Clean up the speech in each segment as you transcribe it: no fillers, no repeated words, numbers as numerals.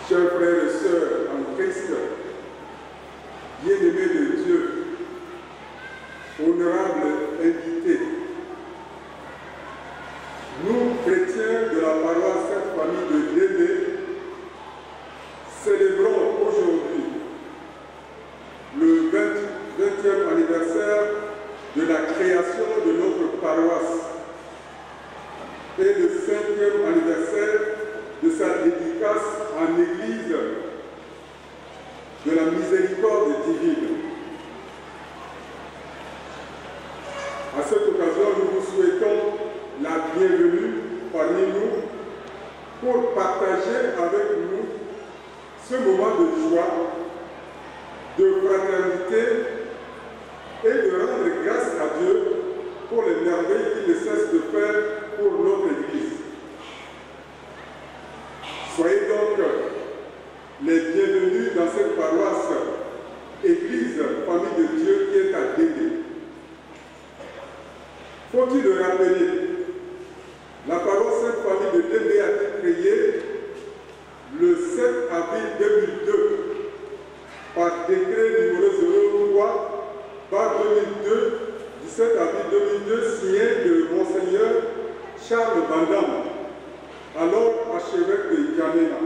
Chers frères et sœurs en Christ, bien-aimés de Dieu, honorables invités, nous, chrétiens de la paroisse Sainte-Famille de Délé, célébrons aujourd'hui le 20e anniversaire de la création de notre paroisse et le 5e anniversaire de sa dédicace en Église de la miséricorde divine. À cette occasion, nous vous souhaitons la bienvenue parmi nous pour partager avec nous ce moment de joie, de fraternité et de rendre grâce à Dieu pour les merveilles qu'il ne cesse de faire pour notre Église. Soyez donc les bienvenus dans cette paroisse, Église, famille de Dieu qui est à Délé. Faut-il le rappeler, la paroisse Sainte-Famille de Délé a été créée le 7 avril 2002 par décret numéro 03 par 2002, 17 avril 2002, signé de Monseigneur Charles Bandam, alors archevêque de N'Djamena,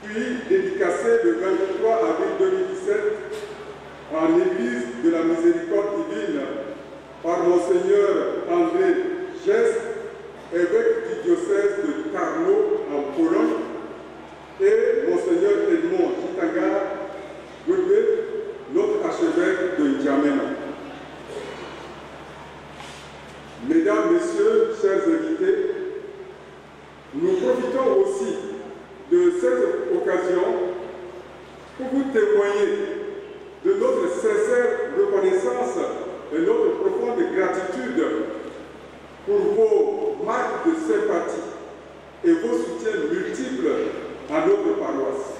puis dédicacé le 23 avril 2017 en Église de la miséricorde divine par Monseigneur André Geste, évêque du diocèse de Tarnow en Pologne, et Monseigneur Edmond Jitanga Godbe, notre archevêque de N'Djamena. Mesdames, Messieurs, chers invités, nous profitons aussi de cette occasion pour vous témoigner de notre sincère reconnaissance et notre profonde gratitude pour vos marques de sympathie et vos soutiens multiples à notre paroisse.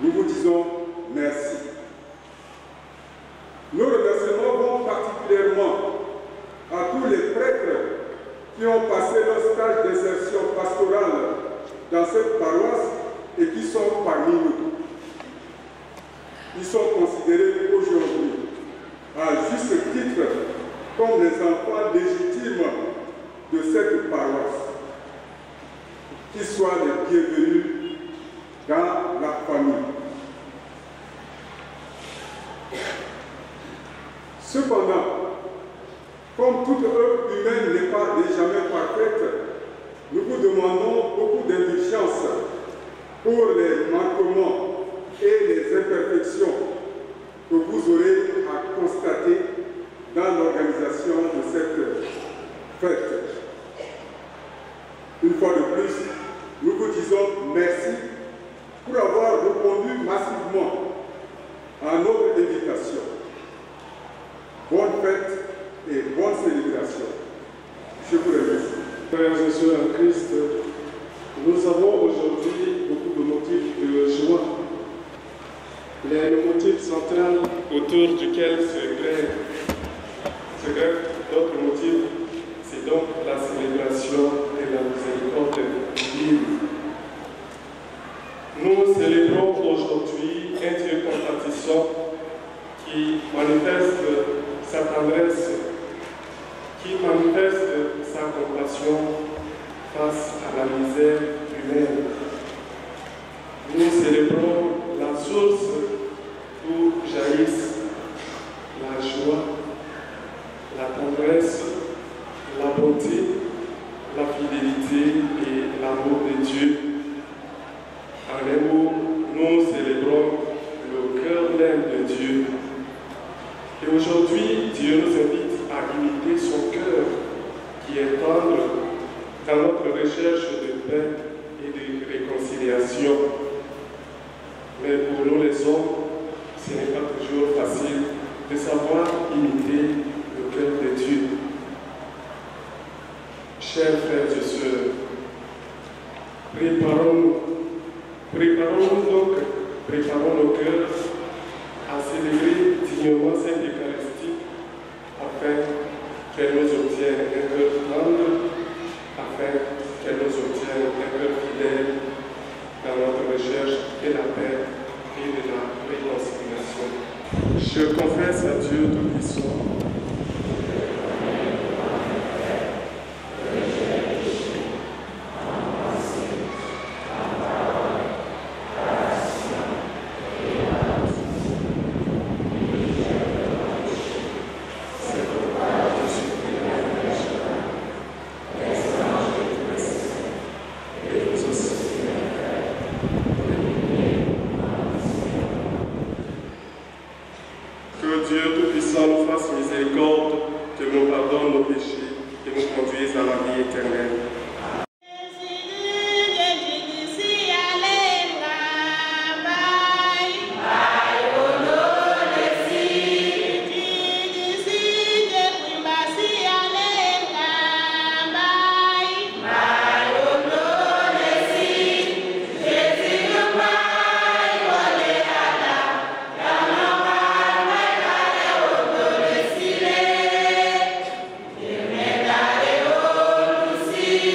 Nous vous disons merci. Nos remerciements vont particulièrement à tous les prêtres qui ont passé leur stage d'insertion pastorale dans cette paroisse et qui sont parmi nous. Ils sont considérés aujourd'hui, à juste titre, comme les enfants légitimes de cette paroisse. Qu'ils soient les bienvenus dans la famille. Cependant, comme toute œuvre humaine n'est jamais parfaite, nous vous demandons beaucoup d'indulgence pour les manquements et les imperfections que vous aurez à constater dans l'organisation de cette fête. Une fois de plus, nous vous disons merci pour avoir répondu massivement à notre invitation. Bonne fête et bonne célébration. Je vous remercie. Frères et sœurs en Christ, nous avons aujourd'hui beaucoup de motifs de joie. Le motif central autour duquel se grève notre motif, c'est donc la célébration de la miséricorde divine. Nous célébrons aujourd'hui un Dieu compatissant qui manifeste sa tendresse, qui manifeste sa compassion face à la misère humaine. Nous célébrons la source d'où jaillissent la joie, la tendresse, la bonté, la fidélité et l'amour de Dieu. En un mot, nous célébrons le cœur même de Dieu. Et aujourd'hui, Dieu nous invite à imiter son cœur, qui est tendre dans notre recherche de paix et de réconciliation. Mais pour nous les hommes, ce n'est pas toujours facile de savoir imiter le cœur de Dieu. Chers frères et sœurs, préparons nos cœurs à célébrer dignement cette Eucharistie afin qu'elle nous obtienne un cœur tendre, afin qu'elle nous obtienne un cœur fidèle dans notre recherche de la paix et de la réconciliation. Je confesse à Dieu Tout-Puissant. Que Dieu Tout-Puissant nous fasse miséricorde, que nous pardonne nos péchés et nous conduise à la vie éternelle. See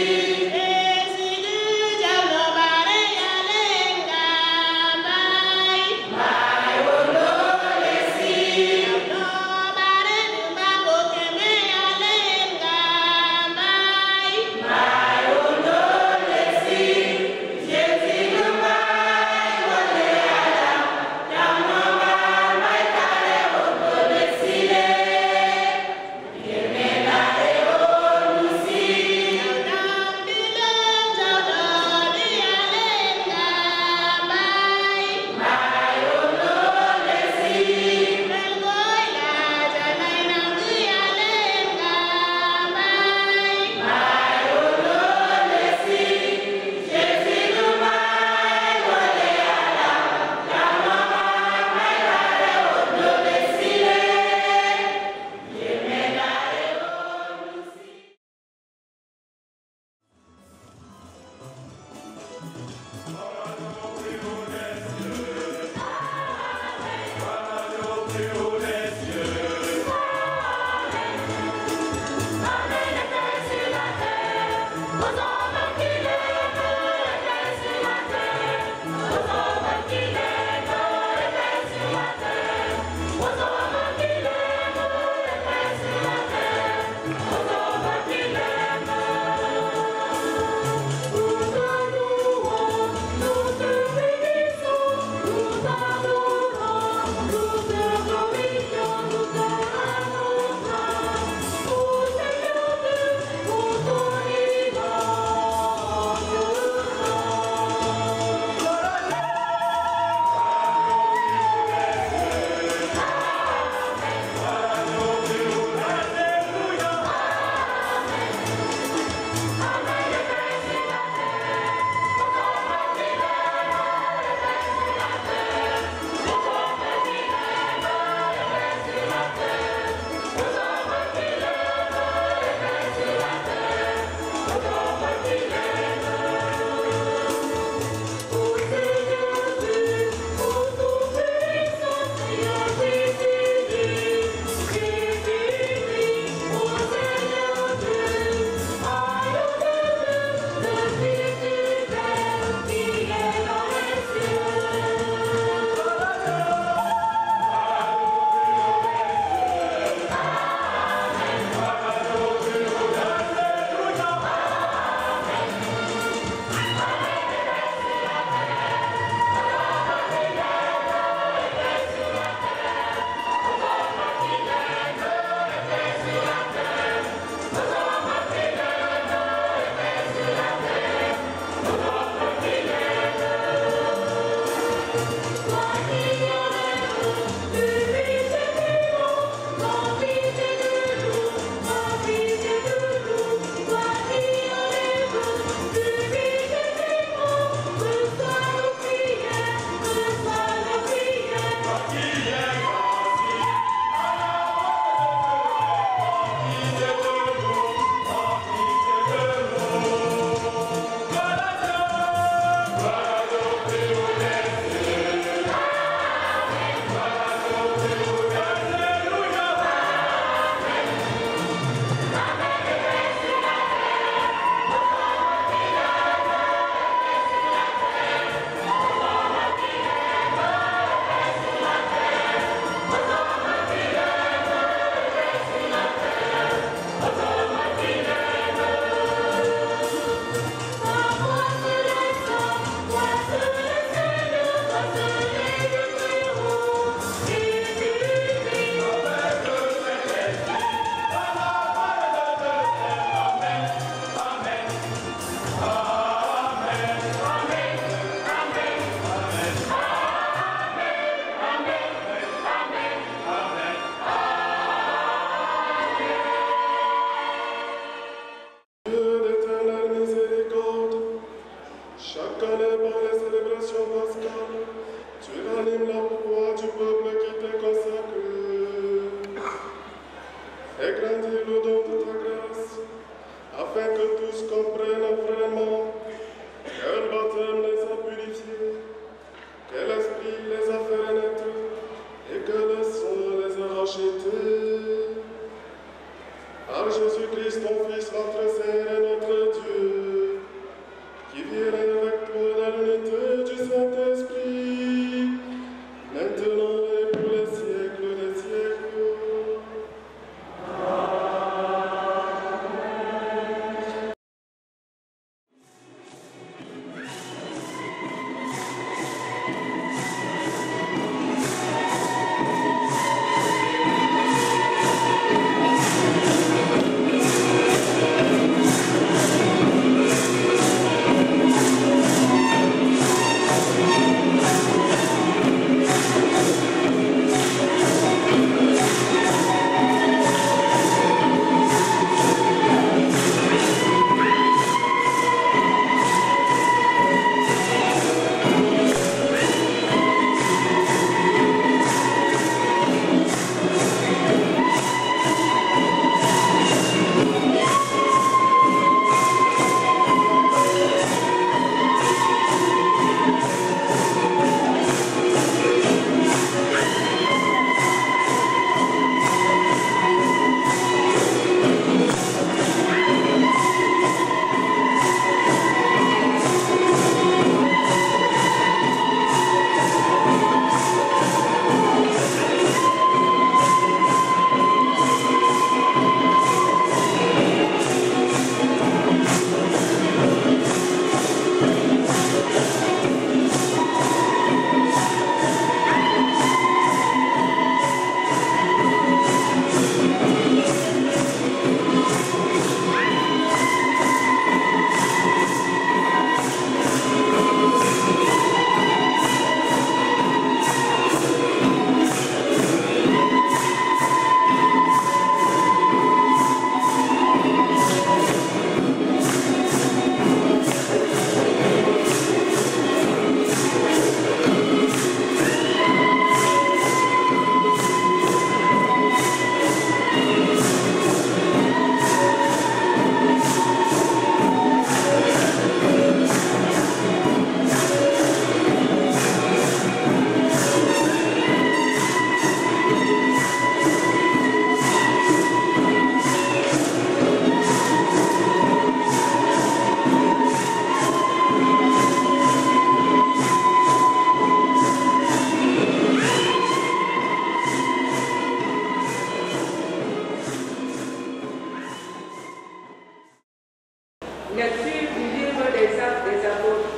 Lecture du livre des Actes des Apôtres.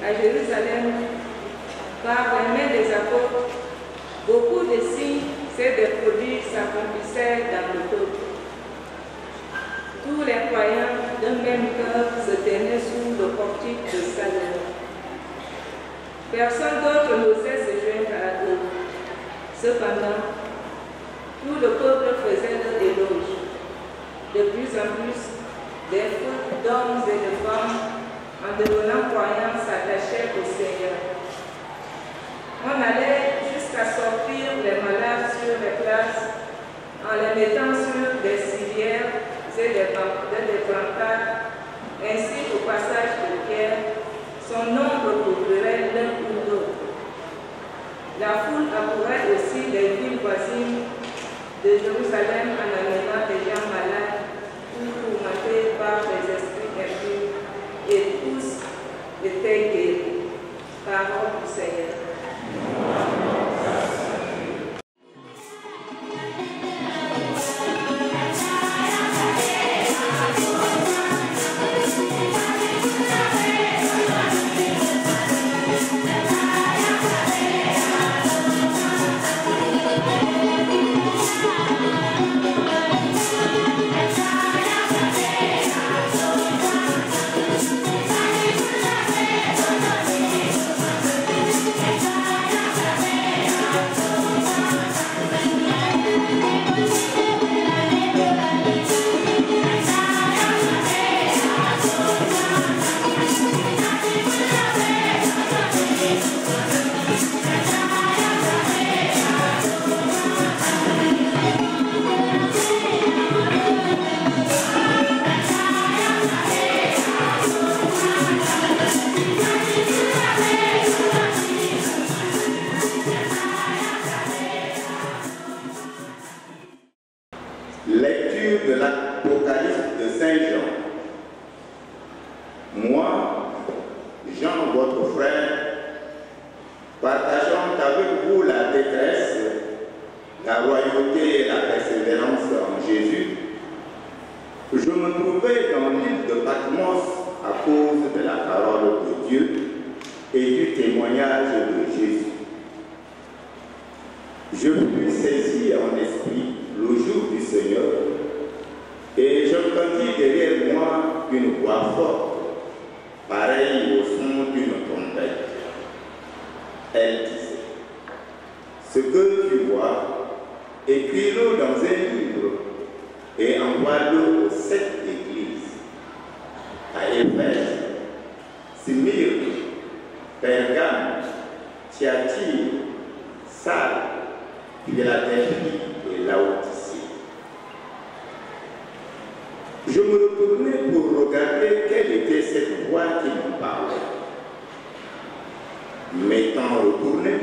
À Jérusalem, par les mains des apôtres, beaucoup de signes et de prodiges s'accomplissaient dans le peuple. Tous les croyants d'un même cœur se tenaient sous le portique de Salem. Personne d'autre n'osait se joindre à eux. Cependant, tout le peuple faisait leur éloge. De plus en plus, des foules d'hommes et de femmes, en devenant croyants, s'attachaient au Seigneur. On allait jusqu'à sortir les malades sur les places en les mettant sur des civières et des brancards, ainsi qu'au passage de Pierre, son nombre couvrirait l'un ou l'autre. La foule accourait aussi des villes voisines de Jérusalem en amenant des gens malades ou tourmentés par des esprits impurs, et tous étaient guéris. Parole du Seigneur. Lecture de l'Apocalypse de Saint Jean. Moi, Jean, votre frère, partageant avec vous la détresse, la royauté et la persévérance en Jésus, je me trouvais dans l'île de Patmos à cause de la parole de Dieu et du témoignage de Jésus. Je fus saisi en esprit le jour du Seigneur, et j'entendis derrière moi une voix forte, pareille au son d'une trompette. Elle disait: ce que tu vois, écris-le dans un livre et envoie-le aux 7 églises, à Éphèse, Smyrne, Pergame, Thyatire, Sardes, Philadelphie et Laodicée. Je me retournai pour regarder quelle était cette voix qui me parlait. M'étant retourné,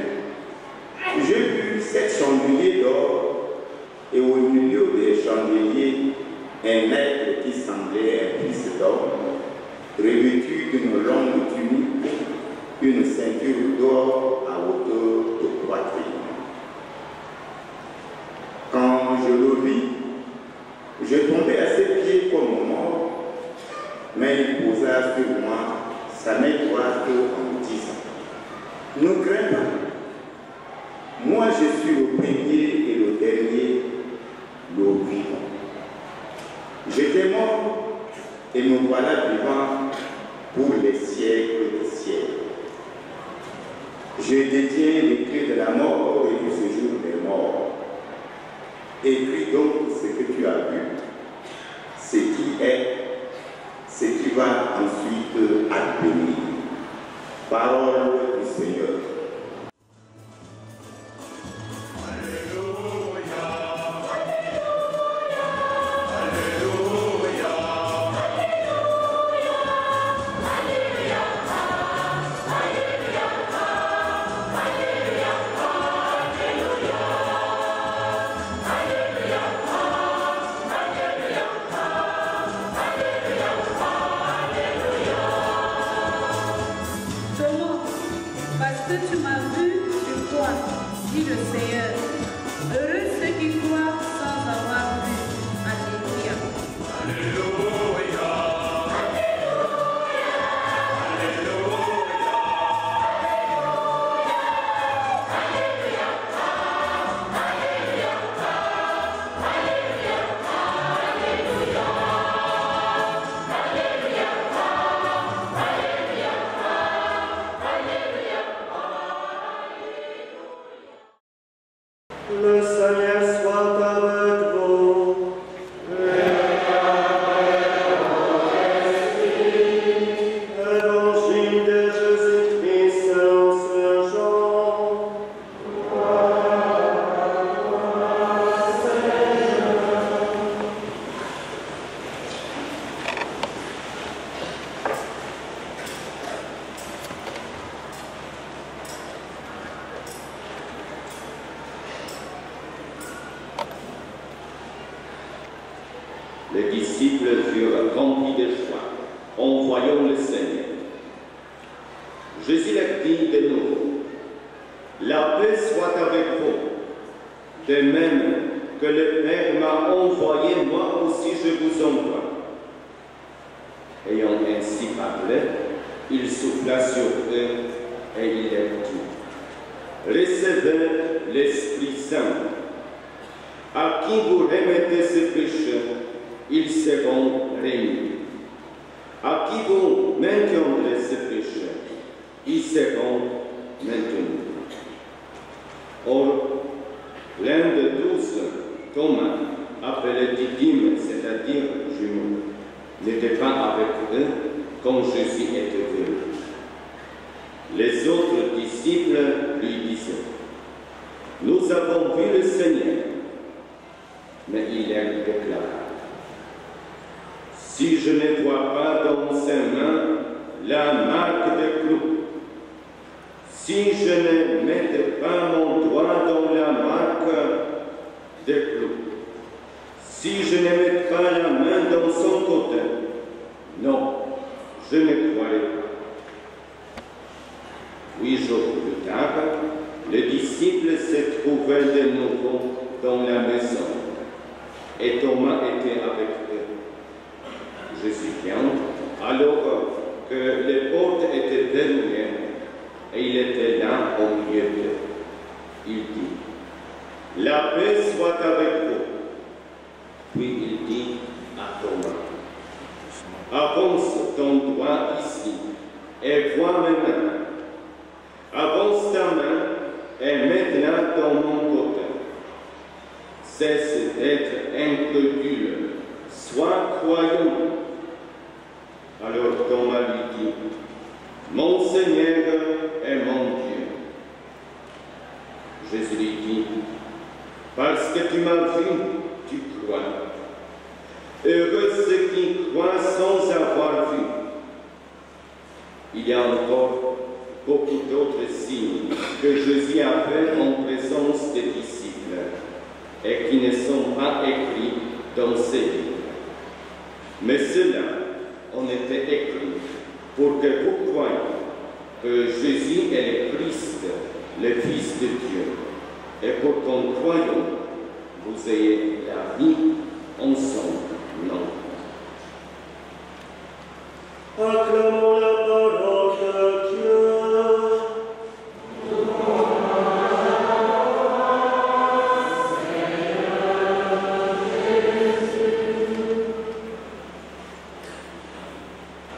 j'ai vu 7 chandeliers d'or et au milieu des chandeliers, un être qui semblait un fils d'homme, revêtu d'une longue tunique, une ceinture d'or à hauteur de poitrine. Quand je le vis, je tombais à ses pieds comme mort, mais il posa sur moi sa main droite en disant: ne crains pas, moi je suis le premier et le dernier, le vivant. J'étais mort et me voilà vivant pour les siècles des siècles. Je détiens les clés de la mort et du séjour des morts. Écris donc ce que tu as vu, ce qui est, ce qui va ensuite advenir. Parole du Seigneur. Parce que disciples furent remplis de joie en voyant le Seigneur. Jésus leur dit de nouveau, « La paix soit avec vous. De même que le Père m'a envoyé, moi aussi je vous envoie. » Ayant ainsi parlé, il souffla sur eux et il leur dit, « Recevez l'Esprit Saint. À qui vous remettez ces péchés, ils seront réunis. À qui vous maintiendrez ces péchés, ils seront maintenus. » Or, l'un de 12, Thomas, appelé Didyme, c'est-à-dire jumeau, n'était pas avec eux quand Jésus était venu. Les autres disciples lui disaient, « Nous avons vu le Seigneur. » Mais il leur déclara, « Si je ne vois pas dans ses mains la marque des clous, si je ne mette pas mon doigt dans la marque des clous, si je ne mette pas la main dans son côté, non, je ne croirai pas. » 8 jours plus tard, les disciples se trouvaient de nouveau dans la maison, et Thomas était avec eux. Jésus vient, alors que les portes étaient verrouillées, et il était là au milieu d'eux. Il dit, « La paix soit avec vous. » Puis il dit à Thomas, « Avance ton doigt ici, et vois mes mains. Avance ta main, et mets-la dans mon côté. Cesse d'être incrédule, sois croyant. » Alors Thomas lui dit, « Mon Seigneur et mon Dieu. » Jésus lui dit, « Parce que tu m'as vu, tu crois. Heureux ceux qui croient sans avoir vu. » Il y a encore beaucoup d'autres signes que Jésus a fait en présence des disciples et qui ne sont pas écrits dans ces livres. Mais ceux-là ont été écrits pour que vous croyiez que Jésus est le Christ, le Fils de Dieu, et pour qu'en croyant, vous ayez la vie en son nom. Acclamons la parole de Dieu.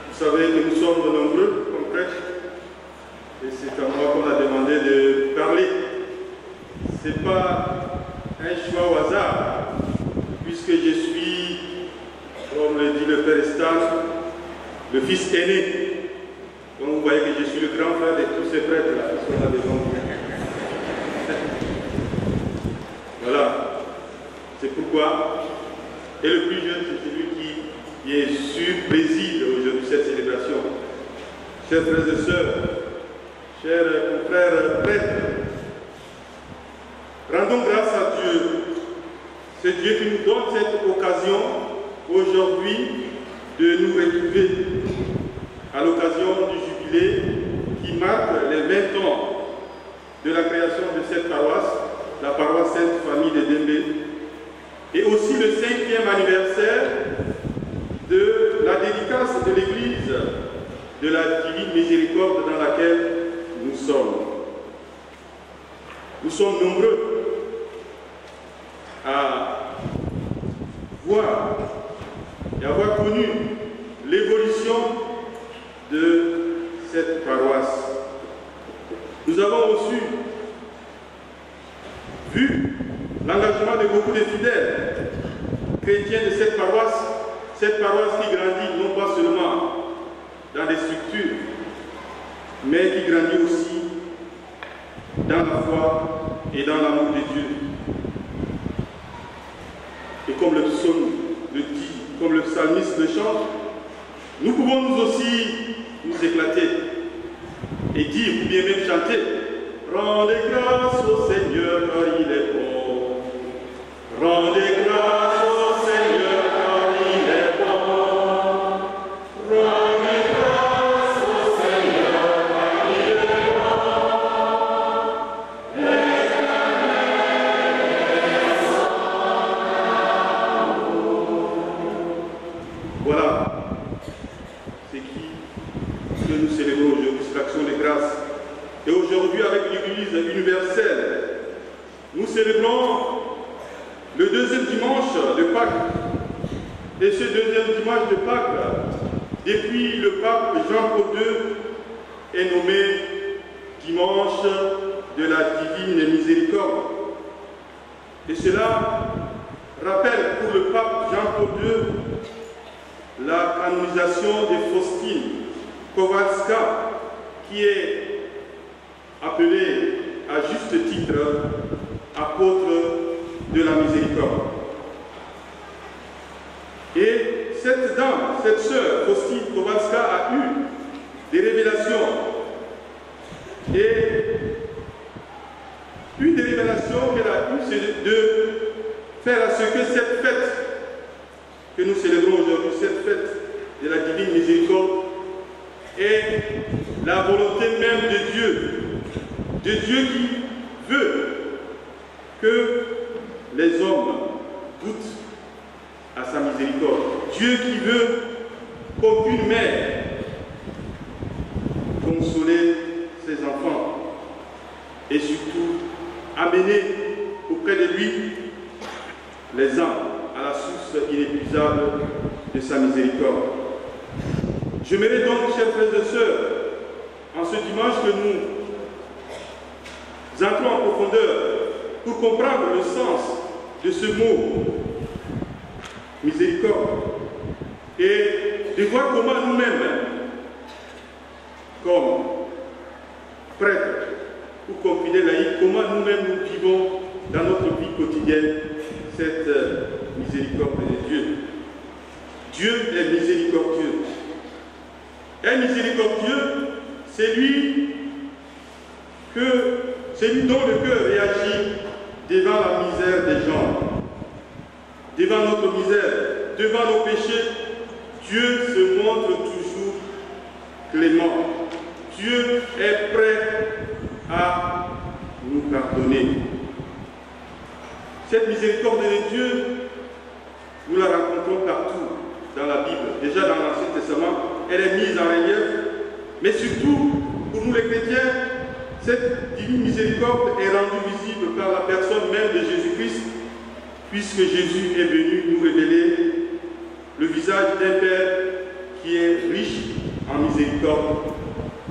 Vous savez que nous sommes nombreux comme prêtres, et c'est à moi qu'on a demandé de parler. Ce n'est pas un choix au hasard, puisque je suis, comme le dit le Père Stan, le fils aîné. Donc vous voyez que je suis le grand frère de tous ces prêtres-là qui sont là devant vous. Voilà. C'est pourquoi. Et le plus jeune, c'est celui qui est sûr, préside aujourd'hui cette célébration. Chers frères et sœurs, chers frères prêtres, rendons grâce à Dieu. C'est Dieu qui nous donne cette occasion aujourd'hui de nous retrouver à l'occasion du jubilé qui marque les 20 ans de la création de cette paroisse, la paroisse Sainte-Famille de Dembé, et aussi le 5e anniversaire de la dédicace de l'église de la Divine Miséricorde dans laquelle nous sommes. Nous sommes nombreux à voir et avoir connu l'évolution de cette paroisse. Nous avons aussi vu l'engagement de beaucoup de fidèles chrétiens de cette paroisse qui grandit non pas seulement dans les structures, mais qui grandit aussi dans la foi et dans l'amour de Dieu. Et comme le psaume le dit, comme le psalmiste le chante, nous pouvons nous aussi nous éclater et dire, ou bien même chanter, « Rendez grâce au Seigneur car il est bon. Rendez grâce au Seigneur car il est bon. que nous célébrons aujourd'hui, c'est l'action de grâce. Et aujourd'hui, avec l'Église universelle, nous célébrons le deuxième dimanche de Pâques. Et ce deuxième dimanche de Pâques, depuis le pape Jean-Paul II, est nommé dimanche de la divine miséricorde. Et cela rappelle pour le pape Jean-Paul II la canonisation de Faustine Kowalska, qui est appelée à juste titre apôtre de la miséricorde. Et cette dame, cette sœur, Faustine Kowalska, a eu des révélations. Et une des révélations qu'elle a eues, c'est de faire à ce que cette fête que nous célébrons aujourd'hui, cette fête de la divine miséricorde, est la volonté même de Dieu qui veut que les hommes goûtent à sa miséricorde. Dieu qui veut, comme une mère, consoler ses enfants et surtout amener auprès de lui les âmes à la source inépuisable de sa miséricorde. J'aimerais donc, chers frères et sœurs, en ce dimanche que nous entrons en profondeur pour comprendre le sens de ce mot miséricorde et de voir comment nous-mêmes, comme prêtres ou comme fidèles laïcs, comment nous-mêmes nous vivons dans notre vie quotidienne cette miséricorde de Dieu. Dieu est miséricordieux. Et miséricordieux, c'est lui dont le cœur réagit devant la misère des gens, devant notre misère, devant nos péchés. Dieu se montre toujours clément. Dieu est prêt à nous pardonner. Cette miséricorde de Dieu, nous la rencontrons partout dans la Bible. Déjà dans l'Ancien Testament, elle est mise en relief, mais surtout, pour nous les chrétiens, cette divine miséricorde est rendue visible par la personne même de Jésus-Christ, puisque Jésus est venu nous révéler le visage d'un Père qui est riche en miséricorde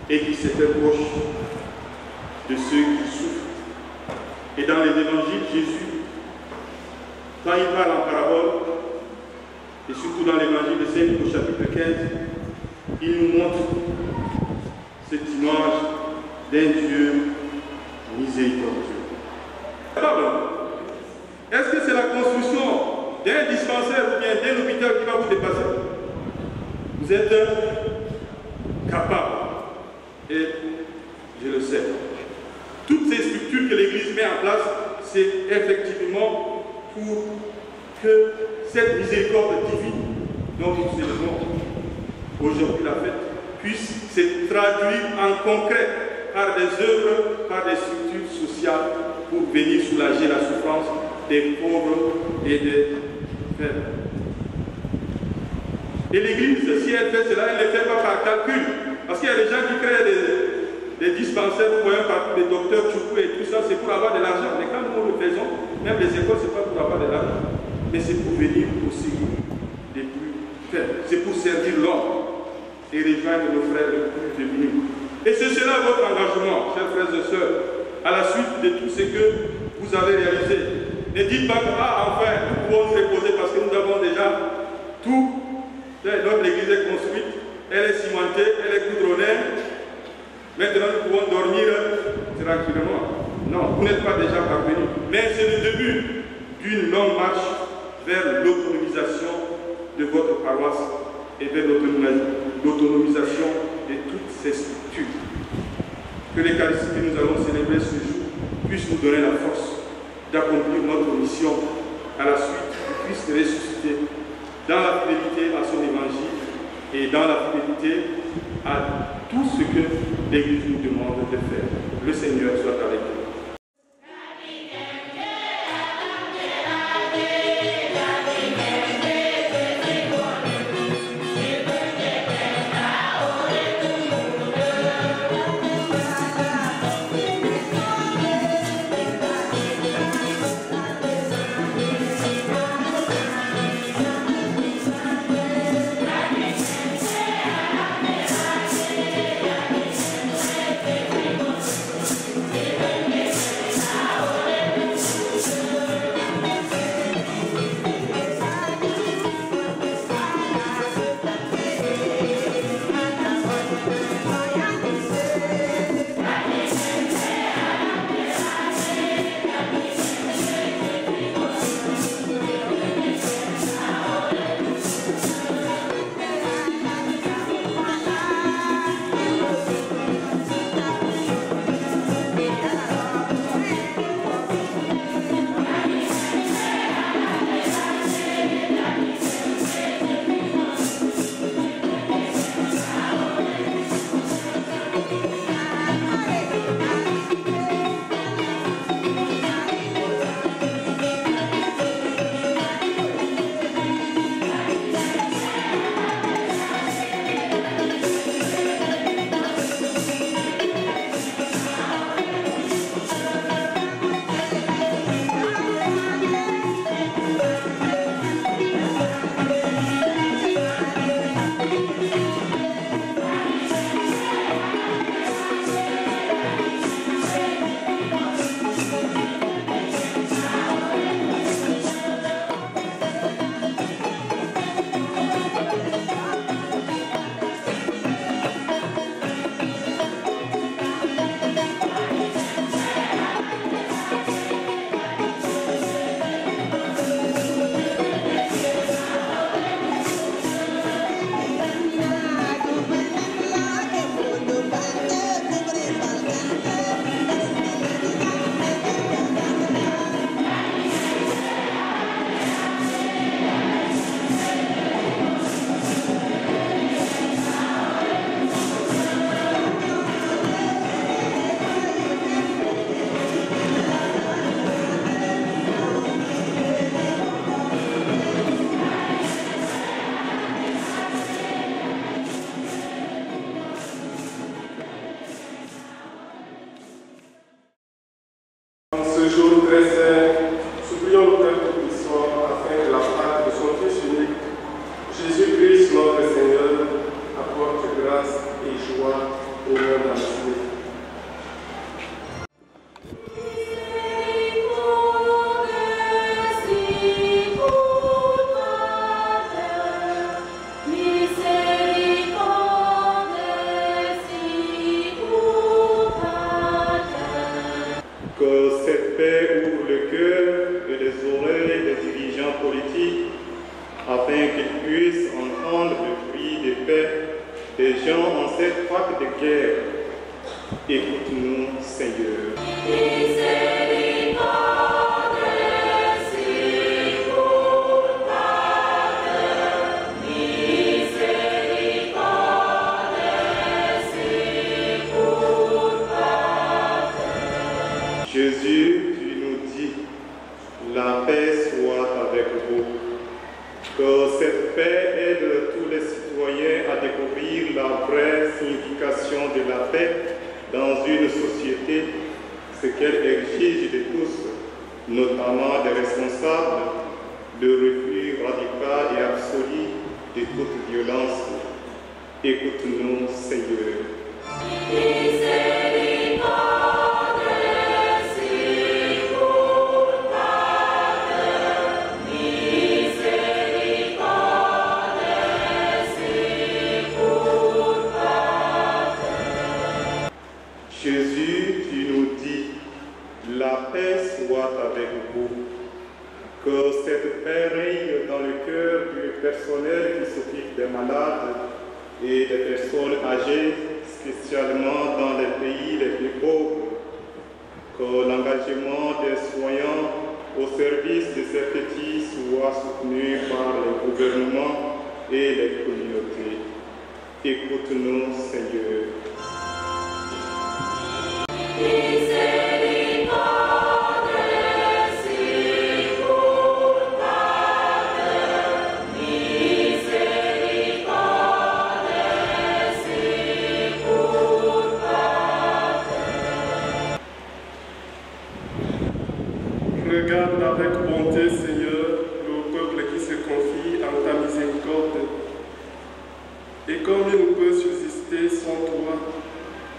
et qui se fait proche de ceux qui souffrent. Et dans les évangiles, Jésus, quand il parle en parabole, et surtout dans l'évangile de Saint Luc au chapitre 15, il nous montre cette image d'un Dieu miséricordieux. Est-ce que c'est la construction d'un dispensaire ou bien d'un hôpital qui va vous dépasser? Vous êtes capable, et je le sais. Toutes ces structures que l'Église met en place, c'est effectivement pour que cette miséricorde divine dont nous célébrons aujourd'hui la fête puisse se traduire en concret par des œuvres, par des structures sociales pour venir soulager la souffrance des pauvres et des faibles. Et l'Église, si elle fait cela, elle ne le fait pas par calcul. Parce qu'il y a des gens qui créent des dispensaires, vous voyez, par des docteurs Tchoukou et tout ça, c'est pour avoir de l'argent. Mais quand nous le faisons, même les écoles, ce n'est pas pour avoir de l'argent. Mais c'est pour venir au secours des plus faibles. C'est pour servir l'homme et rejoindre nos frères les plus démunis. Et c'est cela votre engagement, chers frères et sœurs, à la suite de tout ce que vous avez réalisé. Ne dites pas que, enfin, nous pouvons nous reposer parce que nous avons déjà tout. Notre église est construite, elle est cimentée, elle est goudronnée. Maintenant, nous pouvons dormir tranquillement. Non, vous n'êtes pas déjà parvenus. Mais c'est le début d'une longue marche vers l'autonomisation de votre paroisse et vers l'autonomisation de toutes ces structures. Que l'Eucharistie que nous allons célébrer ce jour puisse nous donner la force d'accomplir notre mission à la suite du Christ ressuscité dans la fidélité à son évangile et dans la fidélité à tout ce que l'Église nous demande de faire. Le Seigneur soit avec nous. ce jour très saint, supplions le Père Tout-Puissant afin que la Pâque de son Fils unique, Jésus-Christ notre Seigneur, apporte grâce et joie au monde entier. Que cette paix ouvre le cœur et les oreilles des dirigeants politiques afin qu'ils puissent entendre le cri de paix des gens en cette fac de guerre. Écoute-nous, Seigneur. Jésus, tu nous dis, la paix soit avec vous. Que cette paix aide tous les citoyens à découvrir la vraie signification de la paix dans une société, ce qu'elle exige de tous, notamment des responsables, le refus radical et absolu de toute violence. Écoute-nous, Seigneur. Jésus, tu nous dis, la paix soit avec vous. Que cette paix règne dans le cœur du personnel qui s'occupe des malades et des personnes âgées, spécialement dans les pays les plus pauvres. Que l'engagement des soignants au service de ces petits soit soutenu par les gouvernements et les communautés. Écoute-nous, Seigneur. Regarde avec bonté, Seigneur, le peuple qui se confie en ta miséricorde. Et comme il ne peut subsister sans toi,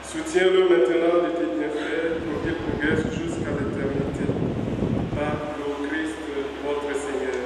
soutiens-le maintenant de tes bienfaits pour qu'il progresse jusqu'à l'éternité. Par le Christ, notre Seigneur.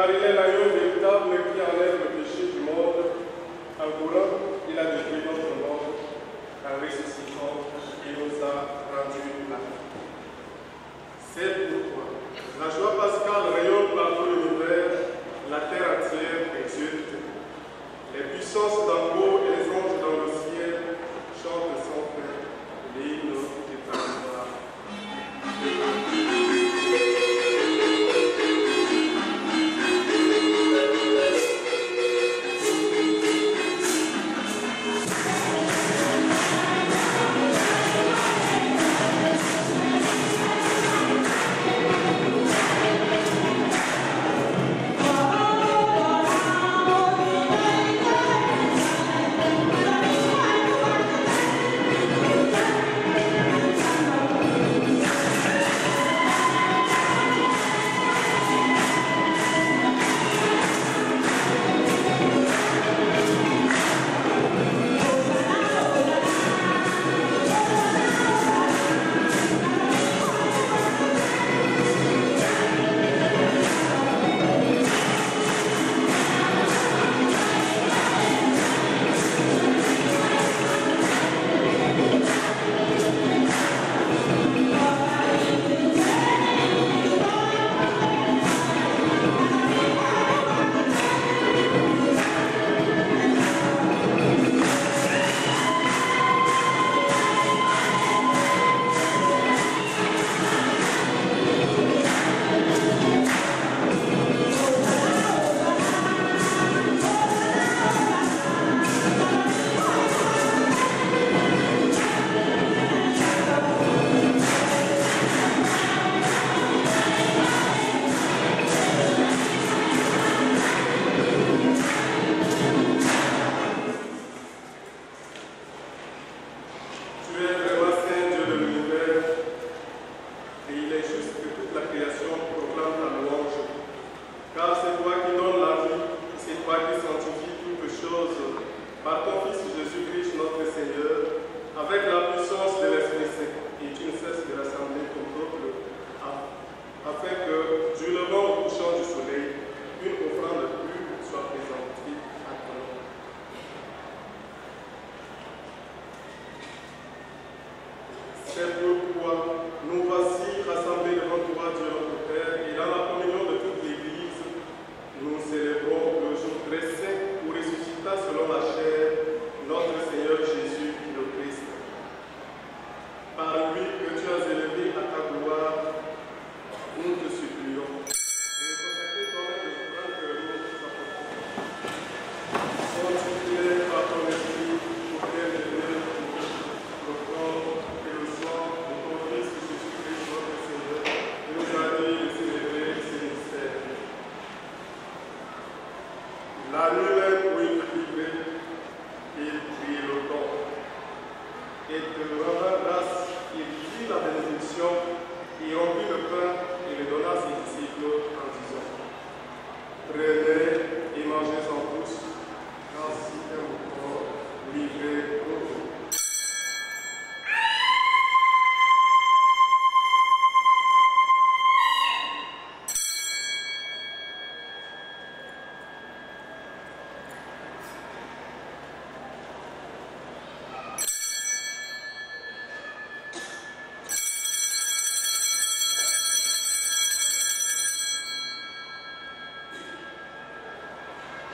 car il est l'agneau véritable qui enlève le péché du monde. En courant, il a détruit notre monde. En ressuscitant, il nous a rendu la vie. C'est pourquoi la joie pascale rayonne par tout l'univers, la terre entière exulte. Les puissances d'en haut et les anges dans le ciel chantent sans fin l'hymne du Père.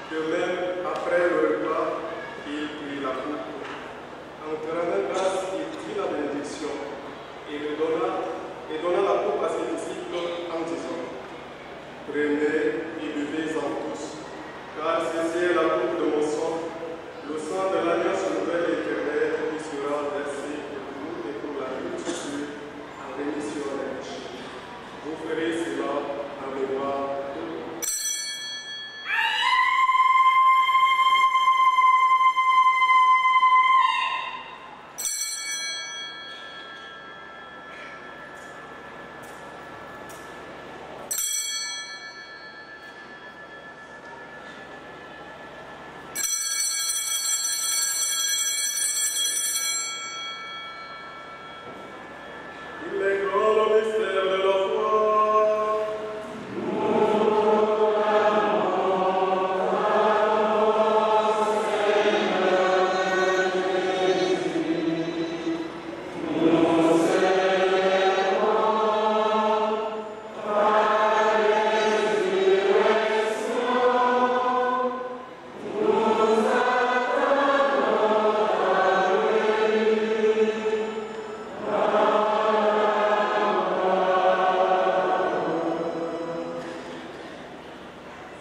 De même, après le repas, il prit la coupe. En te rendant grâce, il prit la bénédiction et donna la coupe à ses disciples en disant: Prenez et buvez-en tous, car ceci est la coupe de mon sang, le sang de l'alliance nouvelle et éternelle qui sera versé pour vous et pour la multitude en rémission des péchés. Vous ferez cela en mémoire de moi.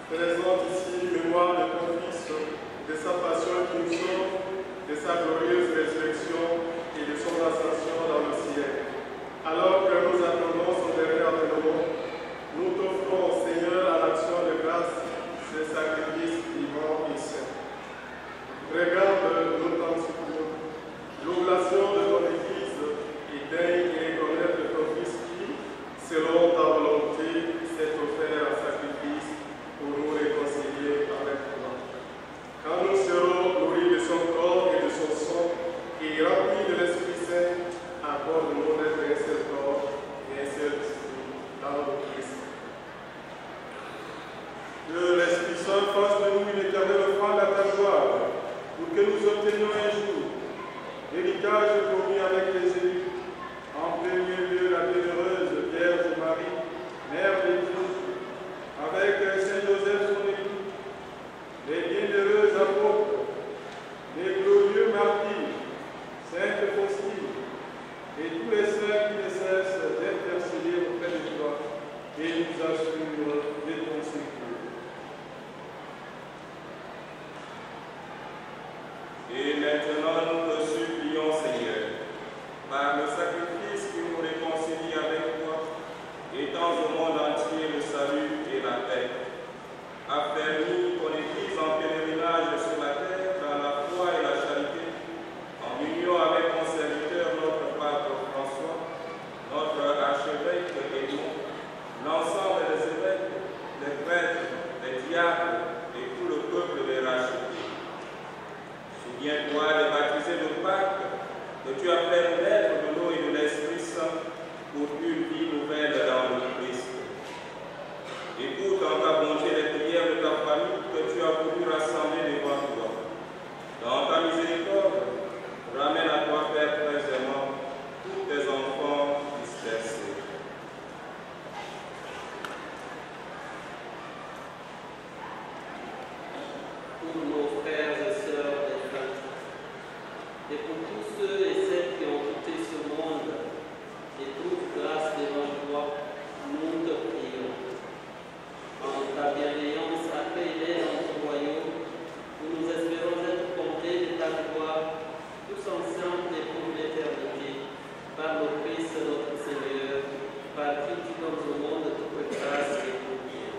présente ici mémoire de ton Fils, de sa passion qui nous sauve, de sa glorieuse résurrection et de son ascension dans le ciel. Alors que nous attendons son dernier avènement, nous t'offrons, Seigneur, à l'action de grâce, ce sacrifice vivant et saint. Regarde, nous t'en supplions, l'oblation de ton Église et daigne et reconnaître ton Fils qui, selon ta volonté, s'est offert à sacrifice pour nous réconcilier avec toi. Quand nous serons nourris de son corps et de son sang et remplis de l'Esprit Saint, accorde-nous d'être un seul corps et un seul esprit dans le Christ. Que l'Esprit Saint fasse de nous une éternelle offrande à ta gloire, pour que nous obtenions un jour l'héritage promis avec les élus, en premier lieu la bienheureuse Vierge Marie, Mère de Dieu, avec Saint Joseph son époux, les bienheureux apôtres, les glorieux martyrs, Sainte Faustine, et tous les saints qui ne cessent d'intercéder auprès de toi et nous assurent de ton secours. Et maintenant nous te supplions, Seigneur, par le sacrifice qui nous réconcilie avec toi, étends au monde entier le salut et la paix. Affermis ton Église en pèlerinage sur la terre dans la foi et la charité, en union avec ton serviteur, notre Pape François, notre archevêque Edmond, l'ensemble des évêques, des prêtres, des diacres et tout le peuple des rachetés. Souviens-toi des baptisés de Pâques que tu as fait naître de l'eau et de l'Esprit Saint pour une vie nouvelle dans le Christ. Écoute en ta bonté les prières de ta famille que tu as voulu rassembler devant toi. Dans ta miséricorde, ramène à toi, Père très aimant, tous tes enfants dispersés. Pour nos frères et sœurs des saints, et pour tous ceux et celles qui ont quitté ce monde et trouvent grâce devant toi, nous te prions. En ta bienveillance, accueille-les dans ton royaume, où nous espérons être comblés de ta gloire, tous ensemble et pour l'éternité, par le Christ notre Seigneur, par qui tu donnes au monde toute grâce et tout bien.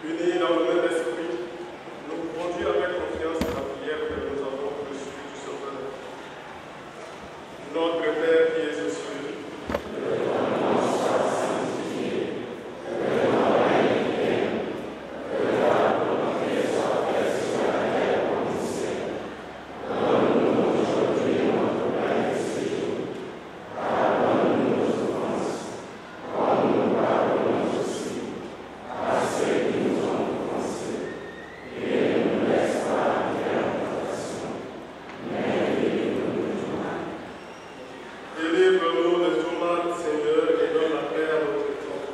Unis dans le même esprit, nous conduisons avec confiance à la prière que nous avons reçue du Sauveur. Notre Père qui es aux cieux, délivre-nous de tout mal, Seigneur, et donne la paix à notre temps.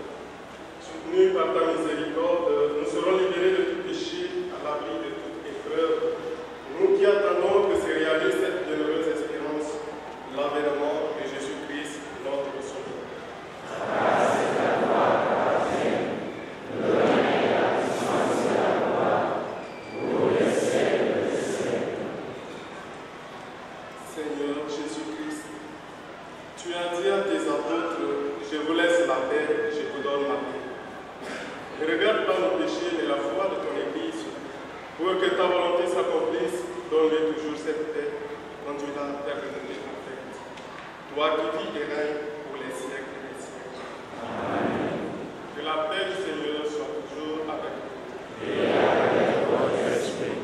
Soutenus par ta miséricorde, nous serons libérés de tout péché, à l'abri de toute épreuve. Nous qui attendons que se réalise cette bienheureuse espérance, l'avènement de Jésus-Christ, notre Sauveur. Seigneur Jésus-Christ, tu as dit à tes apôtres, je vous laisse la paix, je vous donne ma paix. Ne regarde pas nos péchés, mais la foi de ton Église, pour que ta volonté s'accomplisse, donne-lui toujours cette paix, conduis-la vers l'unité parfaite. Toi qui vis et règnes pour les siècles des siècles. Amen. Que la paix du Seigneur soit toujours avec vous. Et avec votre esprit.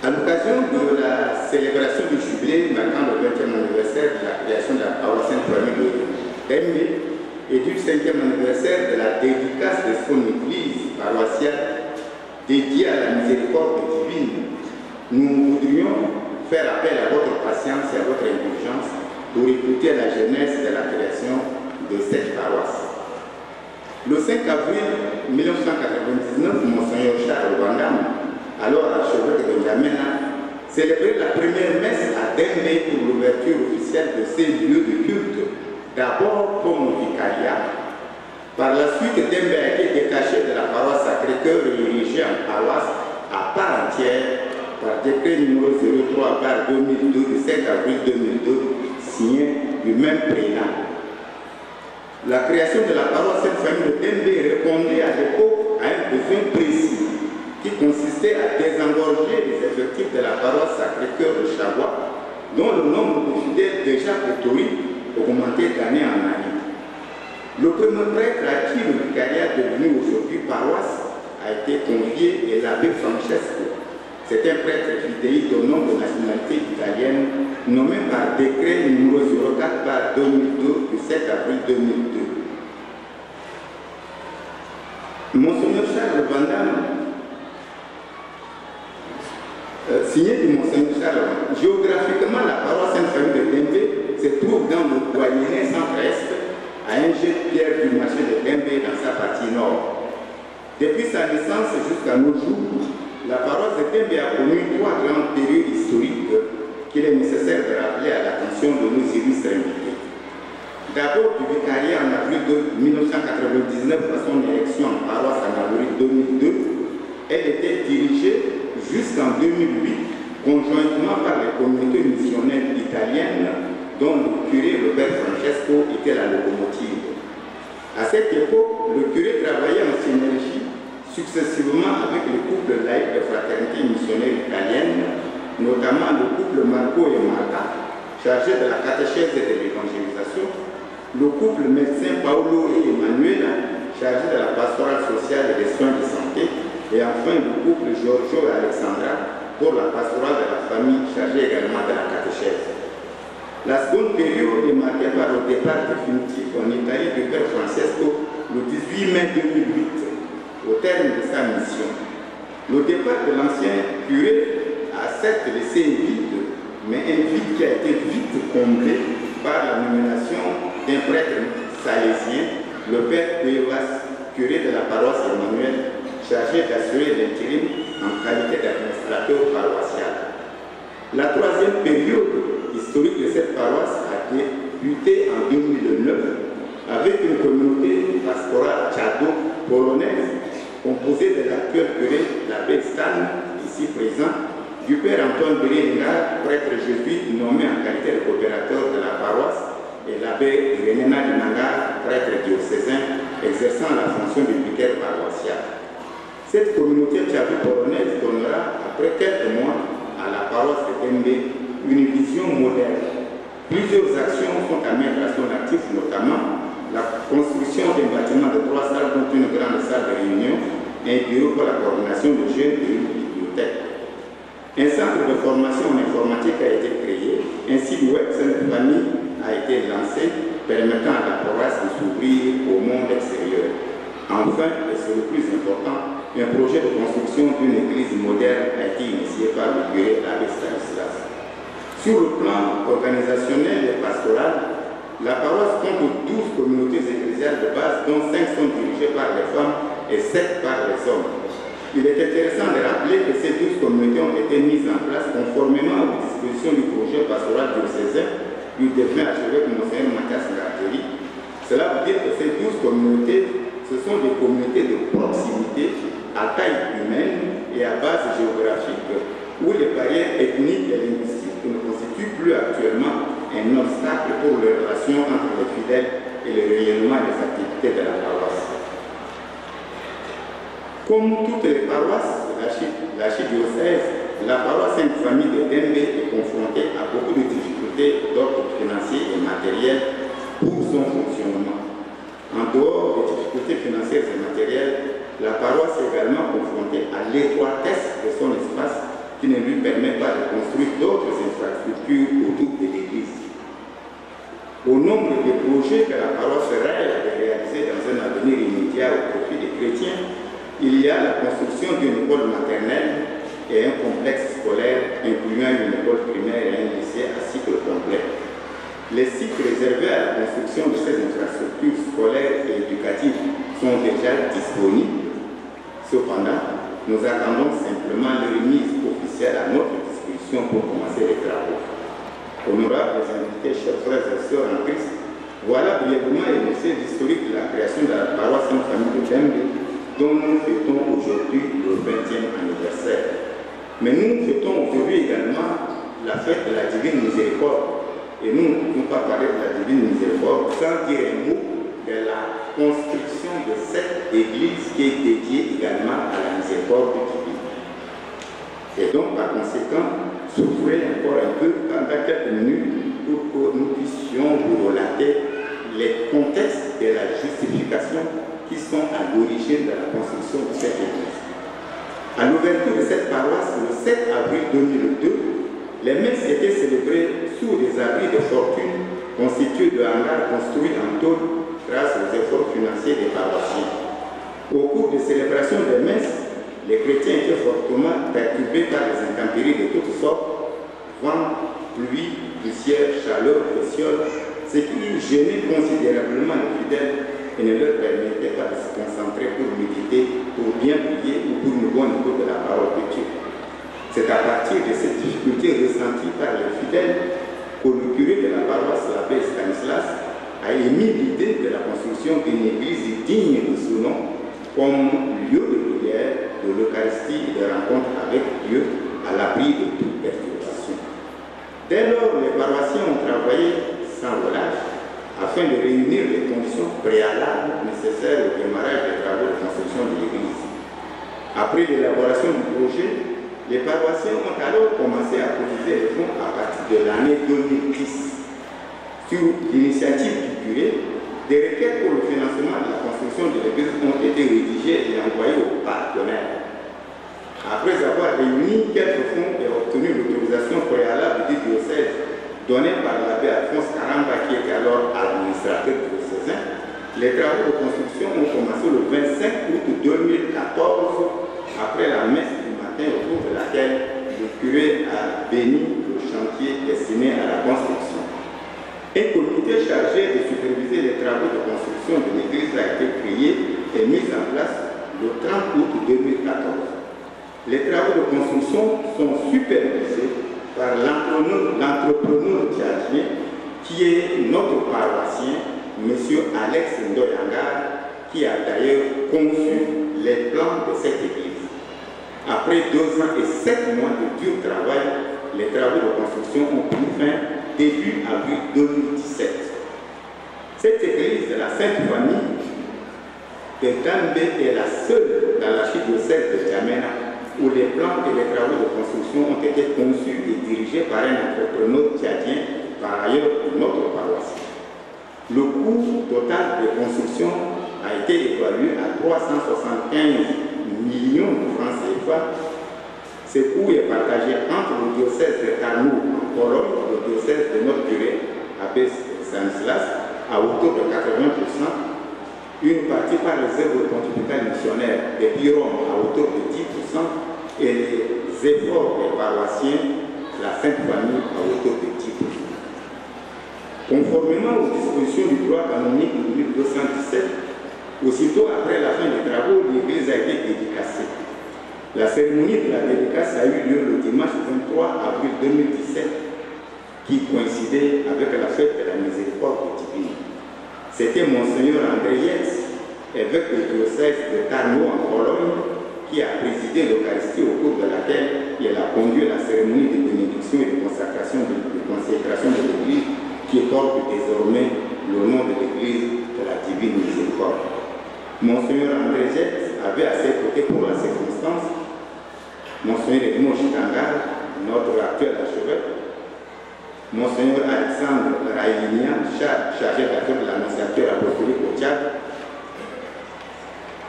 À l'occasion de la célébration du jubilé marquant le 20e anniversaire de la création de la paroisse Sainte-Famille de Dembe et du 5e anniversaire de la dédicace de son église paroissiale dédiée à la miséricorde divine, nous voudrions faire appel à votre patience et à votre indulgence pour écouter la jeunesse de la création de cette paroisse. Le 5 avril 1999, Monseigneur Charles Wandam, alors archevêque de N'Djamena, célébrait la première messe à Dembe pour l'ouverture officielle de ces lieux de culte, d'abord comme vicariat. Par la suite, Dembe a été détaché de la paroisse Sacré-Cœur et érigé en paroisse à part entière par décret numéro 03/2002 du 5 avril 2002, signé du même prélat. La création de la paroisse Sainte-Famille de Dembe répondait à l'époque à un besoin précis qui consistait à désengorger les effectifs de la paroisse Sacré-Cœur de Chagua, dont le nombre de fidèles déjà pléthorique augmentait d'année en année. Le premier prêtre à qui le vicariat devenu aujourd'hui paroisse a été confié est l'abbé Francesco. C'est un prêtre fidéiste au nom de nationalité italienne, nommé par décret numéro 04/2002 du 7 avril 2002. Monseigneur Charles Wandam, signé du Monseigneur Charles, géographiquement la paroisse Sainte-Famille de Dembe se trouve dans le Guayenais centre-est, à un jet de pierre du marché de Dembe dans sa partie nord. Depuis sa naissance jusqu'à nos jours, la paroisse de Dembe a connu 3 grandes périodes historiques qu'il est nécessaire de rappeler à l'attention de nos illustres invités. D'abord du vicariat en avril 1999 à son élection en paroisse en avril 2002, elle était dirigée jusqu'en 2008 conjointement par les communautés missionnaires italiennes dont le curé, le père Francesco, était la locomotive. À cette époque, le curé travaillait en synergie successivement avec le couple laïque de fraternité missionnaire italienne, notamment le couple Marco et Marta, chargé de la catéchèse et de l'évangélisation, le couple médecin Paolo et Emanuela, chargé de la pastorale sociale et des soins de santé, et enfin le couple Giorgio et Alexandra pour la pastorale de la famille, chargée également de la catéchèse. La seconde période est marquée par le départ définitif en Italie du père Francesco le 18 mai 2008. Au terme de sa mission. Le départ de l'ancien curé a certes laissé vide, mais un vide qui a été vite comblé par la nomination d'un prêtre salésien, le père Cuevas, curé de la paroisse Emmanuel, chargé d'assurer l'intérim en qualité d'administrateur paroissial. La troisième période historique de cette paroisse a débuté en 2009 avec une communauté pastorale tchado-polonaise composé de l'actuel curé, l'abbé Stan, ici présent, du père Antoine Berenga, prêtre jésuite nommé en qualité de coopérateur de la paroisse, et l'abbé René Dinanga, prêtre diocésain, exerçant la fonction de vicaire paroissial. Cette communauté tchado-polonaise donnera, après quelques mois, à la paroisse de Dembe une vision moderne. Plusieurs actions sont à mettre à son actif, notamment la construction d'un bâtiment de 3 salles, dont une grande salle de réunion, et un bureau pour la coordination de jeunes et une bibliothèque. Un centre de formation en informatique a été créé, un site web Sainte-Famille a été lancé, permettant à la paroisse de s'ouvrir au monde extérieur. Enfin, et c'est le plus important, un projet de construction d'une église moderne a été initié par le curé l'abbé Stanislas. Sur le plan organisationnel et pastoral, la paroisse compte 12 communautés ecclésiales de base, dont 5 sont dirigées par les femmes et 7 par les hommes. Il est intéressant de rappeler que ces 12 communautés ont été mises en place conformément aux dispositions du projet pastoral diocésain du défunt archevêque Monseigneur Mathias Ngarteri. Cela veut dire que ces 12 communautés, ce sont des communautés de proximité à taille humaine et à base géographique, où les barrières ethniques et linguistiques ne constituent plus actuellement un obstacle pour les relations entre les fidèles et le rayonnement des activités de la paroisse. Comme toutes les paroisses de l'archidiocèse, la paroisse Sainte-Famille de Dembe est confrontée à beaucoup de difficultés d'ordre financier et matériel pour son fonctionnement. En dehors des difficultés financières et matérielles, la paroisse est également confrontée à l'étroitesse de son espace qui qui ne lui permet pas de construire d'autres infrastructures autour de l'église. Au nombre de projets que la paroisse rêve de réaliser dans un avenir immédiat au profit des chrétiens, il y a la construction d'une école maternelle et un complexe scolaire incluant une école primaire et un lycée à cycle complet. Les sites réservés à la construction de ces infrastructures scolaires et éducatives sont déjà disponibles. Cependant, nous attendons simplement la remise officielle à notre disposition pour commencer les travaux. Honorables invités, chers frères et sœurs en Christ, voilà brièvement énoncé l'historique de la création de la paroisse Sainte-Famille de Dembe, dont nous fêtons aujourd'hui le 20e anniversaire. Mais nous fêtons aujourd'hui également la fête de la Divine Miséricorde. Et nous ne pouvons pas parler de la Divine Miséricorde sans dire un mot de la construction de cette église qui est dédiée également à la miséricorde divine. Et donc, par conséquent, souffrez encore un peu pendant quelques minutes pour que nous puissions vous relater les contextes de la justification qui sont à l'origine de la construction de cette église. À l'ouverture de cette paroisse, le 7 avril 2002, les messes étaient célébrées sous des abris de fortune constitués de hangars construits en tôle grâce aux efforts financiers des paroissiens. Au cours des célébrations des messes, les chrétiens étaient fortement perturbés par les intempéries de toutes sortes, vent, pluie, poussière, chaleur, pression, ce qui gênait considérablement les fidèles et ne leur permettait pas de se concentrer pour méditer, pour bien prier ou pour une bonne écoute de la parole de Dieu. C'est à partir de cette difficulté ressentie par les fidèles que le curé de la paroisse, l'abbé Stanislas, a émis l'idée de la construction d'une église digne de ce nom comme lieu de prière, de l'Eucharistie et de rencontre avec Dieu à l'abri de toute perturbation. Dès lors, les paroissiens ont travaillé sans relâche afin de réunir les conditions préalables nécessaires au démarrage des travaux de construction de l'église. Après l'élaboration du projet, les paroissiens ont alors commencé à cotiser les fonds à partir de l'année 2010. Sur l'initiative du curé, des requêtes pour le financement de la construction de l'église ont été rédigées et envoyées aux partenaires. Après avoir réuni quelques fonds et obtenu l'autorisation préalable du diocèse donnée par l'abbé Alphonse Karamba, qui était alors administrateur diocésain, les travaux de construction ont commencé le 25 août 2014, après la messe du matin au cours de laquelle le curé a béni le chantier destiné à la construction. Un comité chargé de superviser les travaux de construction de l'église a été créé et mis en place le 30 août 2014. Les travaux de construction sont supervisés par l'entrepreneur tchadien qui est notre paroissien, M. Alex Ndoyanga, qui a d'ailleurs conçu les plans de cette église. Après 2 ans et 7 mois de dur travail, les travaux de construction ont pris fin début avril 2017. Cette église de la Sainte Famille de Dembe est la seule dans l'archidiocèse de Djamena où les plans et les travaux de construction ont été conçus et dirigés par un entrepreneur tchadien, par ailleurs notre paroisse. Le coût total de construction a été évalué à 375 millions de francs CFA. Ce coût est partagé entre le diocèse de Tarnout en Pologne et le diocèse de notre curé, abbé Stanislas, à hauteur de 80%, une partie par les œuvres pontificales missionnaires de Piron à hauteur de 10%, et les efforts des paroissiens, la Sainte Famille à hauteur de 10%. Conformément aux dispositions du droit canonique de 1217, aussitôt après la fin des travaux, l'église a été dédicacée. La cérémonie de la dédicace a eu lieu le dimanche 23 avril 2017, qui coïncidait avec la fête de la miséricorde divine. C'était Monseigneur André Yetz, évêque du diocèse de Tarnout en Pologne, qui a présidé l'Eucharistie au cours de laquelle il a conduit la cérémonie de bénédiction et de consécration de l'Église, qui porte désormais le nom de l'Église de la Divine Miséricorde. Monseigneur André Yetz avait à ses côtés pour la circonstance Monseigneur Edmond Chitangar, notre actuel archevêque, Monseigneur Alexandre Raïnian, chargé d'affaires de l'annonciature apostolique au Tchad,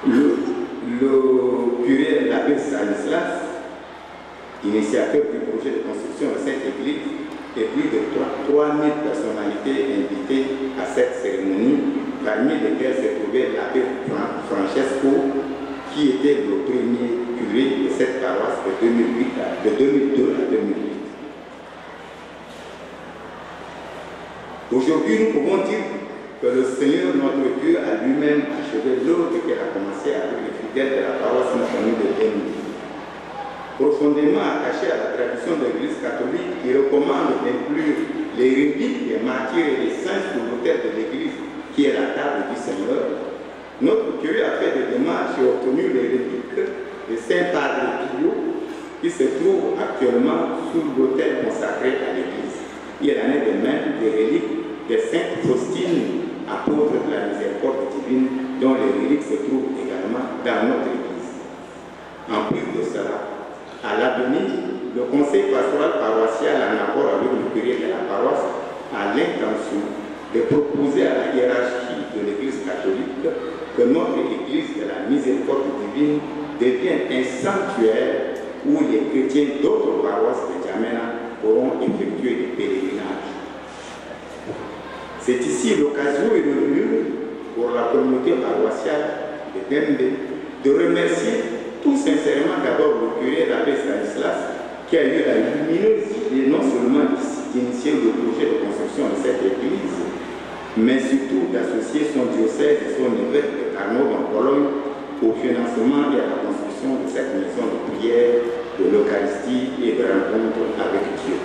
le curé l'abbé Stanislas, initiateur du projet de construction de cette église, et plus de 3000 personnalités invitées à cette cérémonie, parmi lesquelles se trouvait l'abbé Francesco, qui était le premier curé de cette paroisse de 2002 à 2008. Aujourd'hui, nous pouvons dire que le Seigneur, notre Dieu, a lui-même achevé l'œuvre qu'elle a commencé avec les fidèles de la paroisse Sainte-Famille de Dembe. Profondément attaché à la tradition de l'Église catholique qui recommande d'inclure les reliques des martyrs et des saints sur l'autel de l'Église, qui est la table du Seigneur, notre curé a fait des démarches et obtenu les reliques de Saint Padre Pio, qui se trouve actuellement sous l'autel consacré à l'Église. Il en est de même des reliques de Sainte Faustine, apôtre de la miséricorde divine, dont les reliques se trouvent également dans notre Église. En plus de cela, à l'avenir, le conseil pastoral paroissial, en accord avec le curé de la paroisse, a l'intention de proposer à la hiérarchie de l'Église catholique que notre Église de la miséricorde divine devienne un sanctuaire où les chrétiens d'autres paroisses de Djamena pourront effectuer des pèlerinages. C'est ici l'occasion et le lieu pour la communauté paroissiale de Dembe de remercier tout sincèrement d'abord le curé l'abbé Stanislas qui a eu la lumineuse idée non seulement d'initier le projet de construction de cette église, mais surtout d'associer son diocèse et son évêque de Carnot en Pologne au financement et à la construction de cette maison de prière, de l'Eucharistie et de rencontre avec Dieu.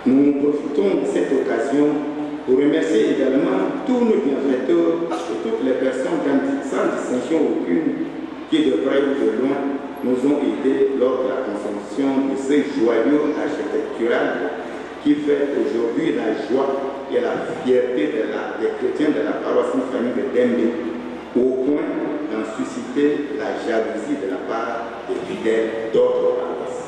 Nous profitons de cette occasion pour remercier également tous nos bienfaiteurs et toutes les personnes sans distinction aucune qui de près ou de loin nous ont aidés lors de la construction de ce joyau architectural qui fait aujourd'hui la joie et la fierté des chrétiens de la paroisse Sainte-Famille de Dembe, au point d'en susciter la jalousie de la part des fidèles d'autres paroisses.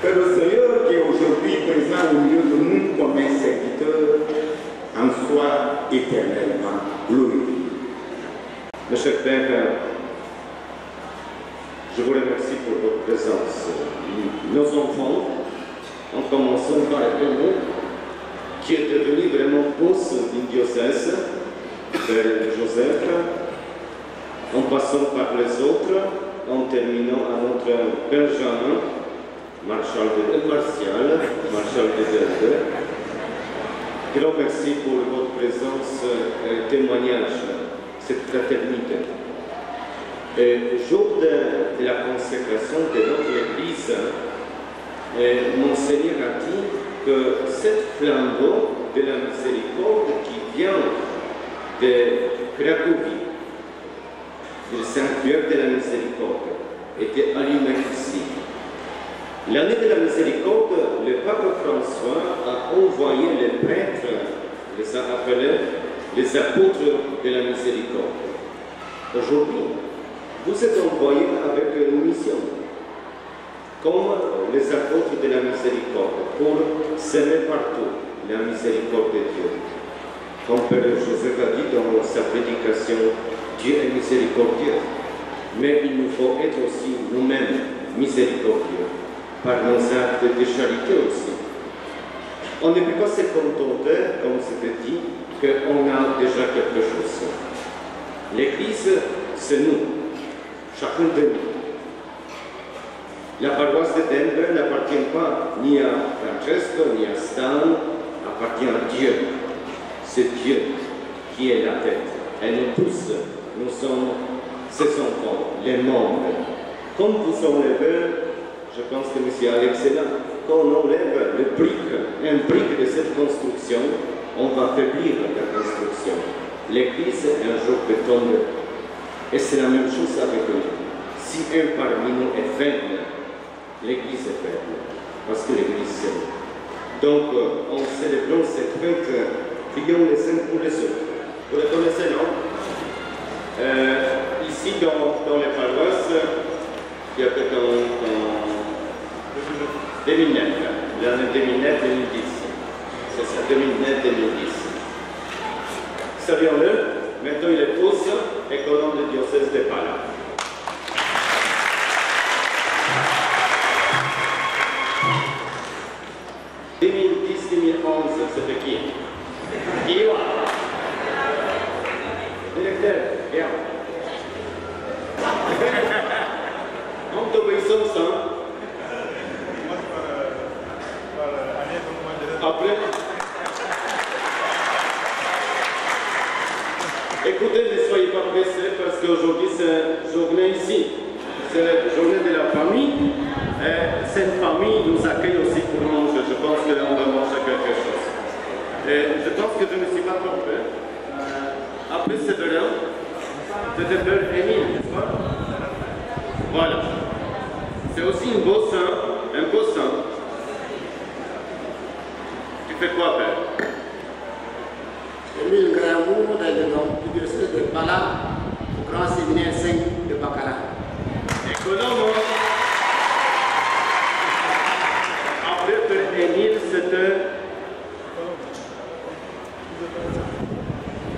Que le Seigneur qui est aujourd'hui présent au milieu de nous comme un serviteur en soit éternellement glorifié. Mes chers Pères, je vous remercie pour votre présence. Nos enfants, en commençant par Edmond, qui est devenu vraiment boss du diocèse, Père Joseph, en passant par les autres, en terminant à notre Benjamin, Marshal de Delde. Grand merci pour votre présence et témoignage, cette fraternité. Et jour de la consécration de notre Église, mon Seigneur a dit que cette flambeau de la miséricorde qui vient de Cracovie, du sanctuaire de la miséricorde, était allumée ici. L'année de la miséricorde, le pape François a envoyé les prêtres, les a appelés les apôtres de la miséricorde. Aujourd'hui, vous êtes envoyés avec une mission, comme les apôtres de la miséricorde, pour s'aimer partout la miséricorde de Dieu. Comme Père Joseph a dit dans sa prédication, Dieu est miséricordieux, mais il nous faut être aussi nous-mêmes miséricordieux, par nos actes de charité aussi. On ne peut pas se contenter, comme c'était dit, qu'on a déjà quelque chose. L'Église, c'est nous, chacun de nous. La paroisse de Denver n'appartient pas ni à Francesco, ni à Stan, appartient à Dieu. C'est Dieu qui est la tête. Et nous tous, nous sommes ses enfants, les membres. Comme vous enlevez, je pense que M. Alex est là, quand on enlève un brique de cette construction, on va faiblir la construction. L'Église un jour peut tomber. Et c'est la même chose avec nous. Si un parmi nous est faible, l'Église est faible. Parce que l'Église c'est nous. Donc, en célébrant cette fête, prions les uns pour les autres. Vous les connaissez, non? Ici, dans les paroisses, il y a peut-être 2009, l'année 2009-2010. C'est ça, 2009-2010. Savions-le, Maintenant, il est tous économe du diocèse de Pala. En 2010-2011, c'était qui? Iwa. Directeur, bien. En d'obéissance, après. Écoutez, ne soyez pas pressés parce qu'aujourd'hui c'est une journée ici. C'est la journée de la famille. Et cette famille nous accueille aussi pour manger. Je pense qu'on va manger quelque chose. Et je pense que je ne me suis pas trompé. Après Séverin, c'était Père Émile, n'est-ce pas? Voilà. C'est aussi un beau saint. Tu fais quoi, Père? Émile Gramou, du diocèse de Pala, au grand séminaire 5 de Bacala. Économe. Après Père Émile, c'était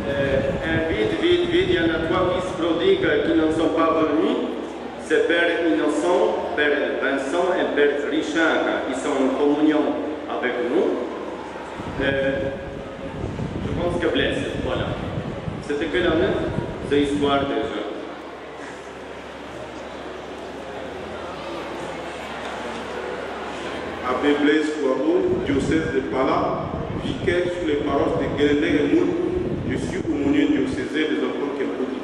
un vide. Il y en a 3 fils prodigues qui n'en sont pas venus. C'est Père Innocent, Père Vincent et Père Richard. Ils sont en communion avec nous. Je pense que Blaise, voilà. C'était quelle année? C'est histoire déjà. Abbé Blaise Kouabo, diocèse de Pala, vicaire sur les paroisses de Guéléné et Moul. Je suis aumônier diocésain des enfants Kempouki.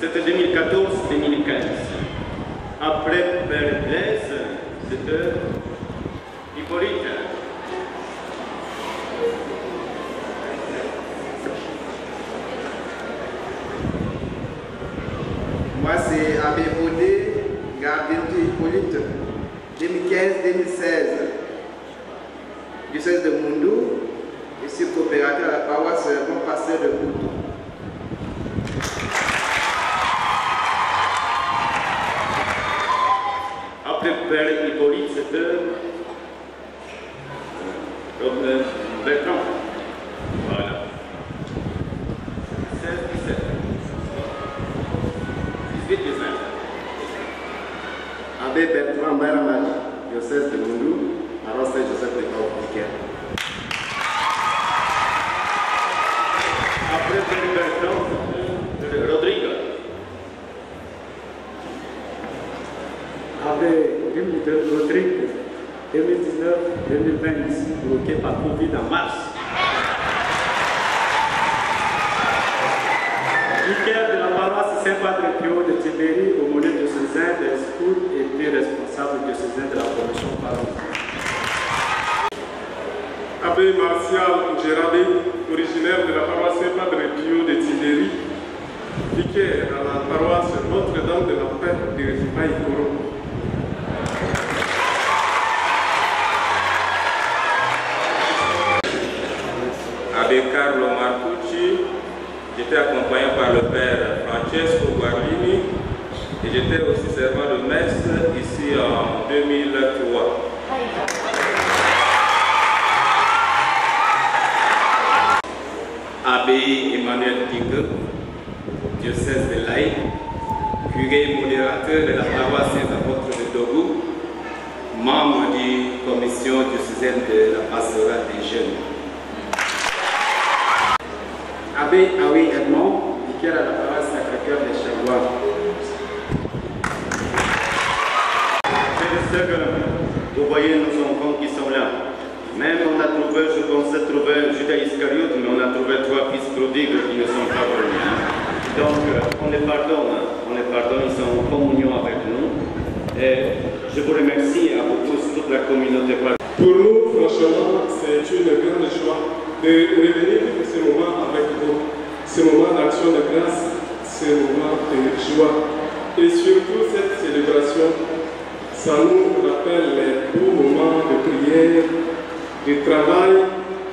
C'était 2014-2015. Après Père Blaise, c'était Hippolyte. Moi, c'est Abbé Bodé, gardien de Hippolyte, 2015-2016. Diocèse de Mundou, et suis coopérateur à la paroisse Bon Pasteur de Boutou. Après Père Hippolyte, c'était Bertrand. Voilà. 16-17. 18-19. Abbé Bertrand Baramadi, diocèse de Mundou, paroisse Saint-Joseph de Caopiquet. Après Père Bertrand, Rodrigue. Abbé Rodrigue, 2019-2020, bloqué par Covid en mars. Vicaire de la paroisse Saint-Padre Pio de Tibéri, aumônier diocésain des scouts et puis responsable diocésain de la commission paroissiale. Abbé Martial Gérardé, originaire de la paroisse Saint-Padre Pio de Tibéri, vicaire à la paroisse Notre-Dame de la Paix de Maïkoro. Abbé Carlo Marcucci, j'étais accompagné par le père Francesco Guarlini et j'étais aussi servant de messe ici en 2003. Abbé Emmanuel Digue, diocèse de l'Aïe, curé modérateur de la paroisse Saint-Apôtre de Dogou, membre de la commission diocésaine de la pastorale des jeunes. Abbé Aoui Edmond, vicaire à la paroisse Sacré-Cœur de Chagouin. C'est que vous voyez nos enfants qui sont là. Même on a trouvé, je pensais trouver Judas Iscariote, mais on a trouvé 3 fils prodigues qui ne sont pas venus. Donc on les pardonne, ils sont en communion avec nous. Et je vous remercie à vous tous, toute la communauté. Pour nous, franchement, c'est une grande joie de revenir vivre ce moment avec vous, ce moment d'action de grâce, ce moment de joie. Et surtout cette célébration, ça nous rappelle les beaux moments de prière, de travail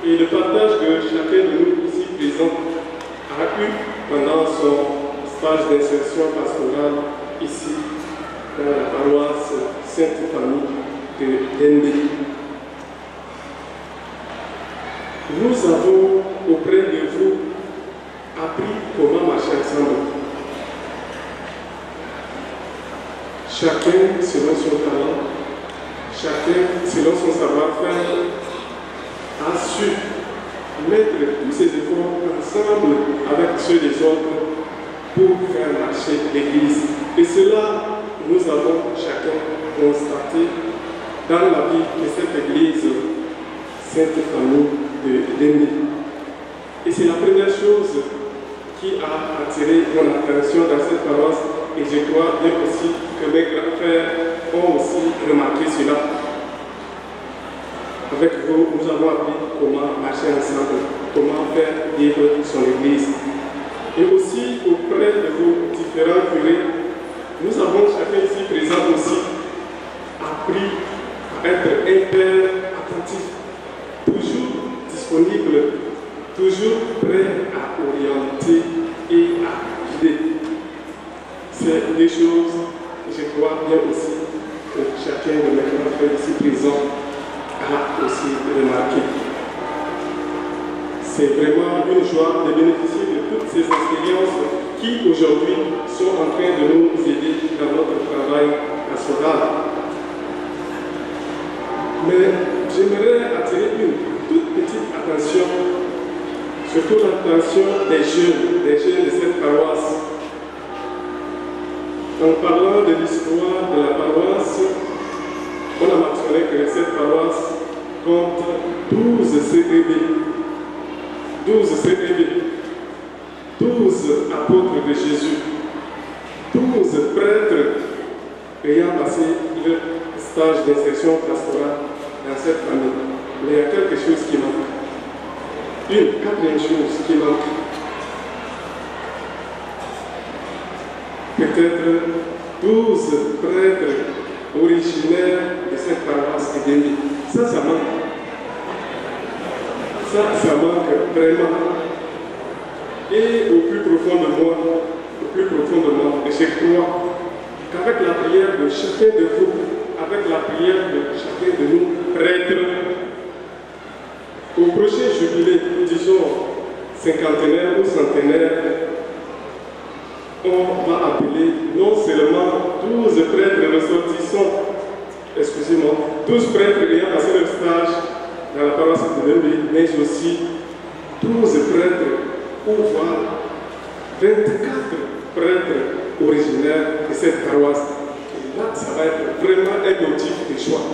et le partage que chacun de nous ici présent a eu pendant son stage d'insertion pastorale ici dans la paroisse Sainte-Famille de Dendé. nous avons auprès de vous appris comment marcher ensemble. Chacun selon son talent, chacun selon son savoir-faire, a su mettre tous ses efforts ensemble avec ceux des autres pour faire marcher l'Église. Et cela, nous avons chacun constaté dans la vie de cette Église Sainte-Famille de Déni. Et c'est la première chose qui a attiré mon attention dans cette paroisse, et je crois bien aussi que mes grands frères ont aussi remarqué cela. Avec vous, nous avons appris comment marcher ensemble, comment faire vivre son Église. Et aussi auprès de vos différents curés, nous avons chacun ici présent aussi appris à être hyper attentif, toujours disponible, toujours prêt à orienter et à guider. C'est des choses que je crois bien aussi que chacun de mes grands frères ici présents a aussi remarqué. C'est vraiment une joie de bénéficier de toutes ces expériences qui aujourd'hui sont en train de nous aider dans notre travail pastoral. Mais j'aimerais attirer une toute petite attention, surtout l'attention des jeunes de cette paroisse. En parlant de l'histoire de la paroisse, on a mentionné que cette paroisse compte 12 CEB, 12 apôtres de Jésus, 12 prêtres ayant passé le stage d'insertion pastorale dans cette famille. Mais il y a quelque chose qui manque. Une quatrième chose qui manque. Peut-être 12 prêtres originaires de cette paroisse Edeni. Ça manque. Ça manque vraiment. Et au plus profond de moi, je crois qu'avec la prière de chacun de vous, avec la prière de chacun de nous, prêtres, au prochain jubilé, disons cinquantenaire ou centenaire, on va appeler non seulement 12 prêtres ressortissants, 12 prêtres ayant passé leur stage dans la paroisse de Déni, mais aussi 12 prêtres ou voire 24 prêtres originaires de cette paroisse. Et là, ça va être vraiment un motif de choix.